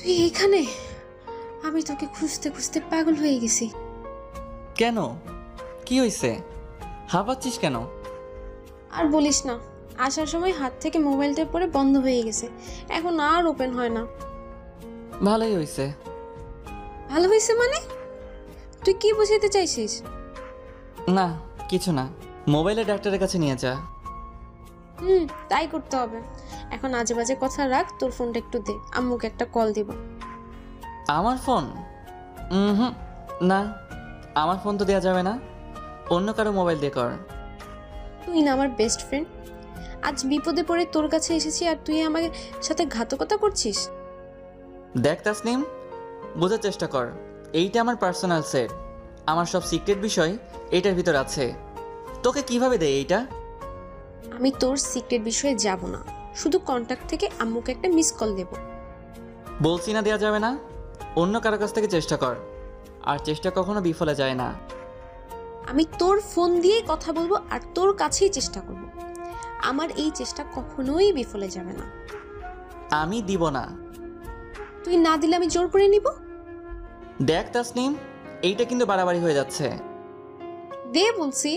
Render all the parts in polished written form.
তুই এখানে? আমি তোকে খুঁজতে খুঁজতে পাগল হয়ে গেছি। কেন? কি হয়েছে? হাঁপাচ্ছিস কেন? আর বলিস না, আসার সময় হাত থেকে মোবাইলটা পড়ে বন্ধ হয়ে গেছে, এখন আর ওপেন হয় না। ভালোই হয়েছে। ভালো হয়েছে মানে? তুই কি বুঝাতে চাইছিস? না কিছু না, মোবাইলে ডাক্তারের কাছে নিয়ে যা। তাই করতে হবে। এখন আজে বাজে কথা রাখ, তোর ফোনটা একটু দে, আম্মুকে একটা কল দিব। আমার ফোন? হুম, না, আমার ফোন তো দেওয়া যাবে না, অন্য কারো মোবাইল দিয়ে কর। তুই না আমার বেস্ট ফ্রেন্ড, আজ বিপদে পড়ে তোর কাছে এসেছি আর তুই আমার সাথে ঘাতকতা করছিস। দেখ তাসনিম, বোঝার চেষ্টা কর, এইটা আমার পার্সোনাল সেট, আমার সব সিক্রেট বিষয় এইটার ভিতর আছে। তোকে কিভাবে দেয় এইটা? আমি তোর সিক্রেট বিষয়ে যাব না, শুধু কন্টাক্ট থেকে আম্মুকে একটা মিস কল দেব। বলছি না দেওয়া যাবে না, অন্য কারো কাছ থেকে চেষ্টা কর, আর চেষ্টা কখনো বিফলে যায় না। আমি তোর ফোন দিয়েই কথা বলবো আর তোর কাছেই চেষ্টা করব। আমার এই চেষ্টা কখনোই বিফলে যাবে না। আমি দিব না। তুই না দিলে আমি জোর করে নিব। দেখ তাসনিম, এইটা কিন্তু বাড়াবাড়ি হয়ে যাচ্ছে। দে বলছি।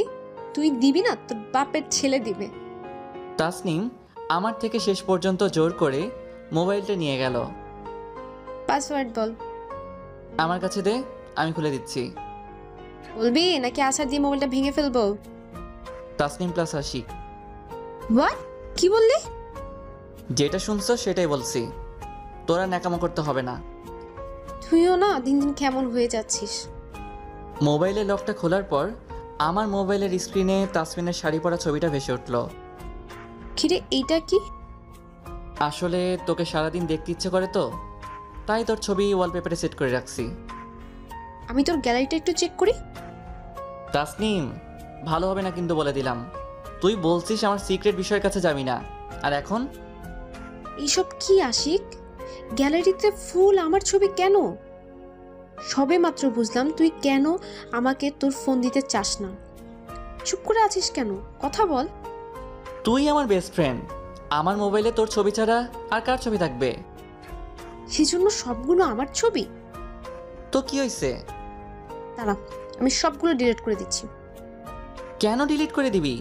তুই দিবি না, তোর বাপের ছেলে দিবে। তাসনিম আমার থেকে শেষ পর্যন্ত জোর করে মোবাইলটা নিয়ে গেল। পাসওয়ার্ড বল। আমার কাছে দে, আমি খুলে দিচ্ছি। বলবি নাকি আশা দিয়ে মোবাইলটা ভেঙে ফেলবো? তাসনিম প্লাস আশিক। হোয়াট? কি বললি? যেটা শুনছো সেটাই বলছি, তোরা ন্যাকামো করতে হবে না। তুইও না দিন দিন কেমন হয়ে যাচ্ছিস। মোবাইলের লকটা খোলার পর আমার মোবাইলের স্ক্রিনে তাসমিনের শাড়ি পরা ছবিটা ভেসে উঠল। কিরে এইটা কি? আসলে তোকে সারাদিন দেখতে ইচ্ছে করে তো, তাই তোর ছবি ওয়ালপেপারে সেট করে রাখছি। আমি তোর গ্যালারিটা একটু চেক করি। তাসনিম ভালো হবে না কিন্তু বলে দিলাম, তুই বলছিস আমার সিক্রেট বিষয়ের কাছে যাবি না, আর এখন এইসব কি আশিক? গ্যালারিতে ফুল আমার ছবি কেন? সবে মাত্র বুঝলাম তুই কেন আমাকে তোর ফোন দিতে চাস না। চুপ করে আছিস কেন? কথা বল। তুই আমার বেস্ট ফ্রেন্ড, আমার মোবাইলে তোর ছবি ছাড়া আর কার ছবি থাকবে? সেজন্য সবগুলো আমার ছবি? তো কি হয়েছে? দাঁড়া, আমি সবগুলো ডিলিট করে দিচ্ছি। কেন ডিলিট করে দিবি?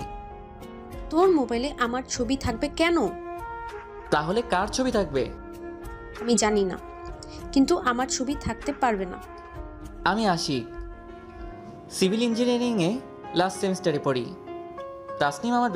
তোর মোবাইলে আমার ছবি থাকবে কেন? তাহলে কার ছবি থাকবে? আমি জানি না, কিন্তু আমার ছবি থাকতে পারবে না। আমি আশিক, সিভিল ইঞ্জিনিয়ারিংয়ে লাস্ট সেমিস্টারে পড়ি। তাসনিম আমার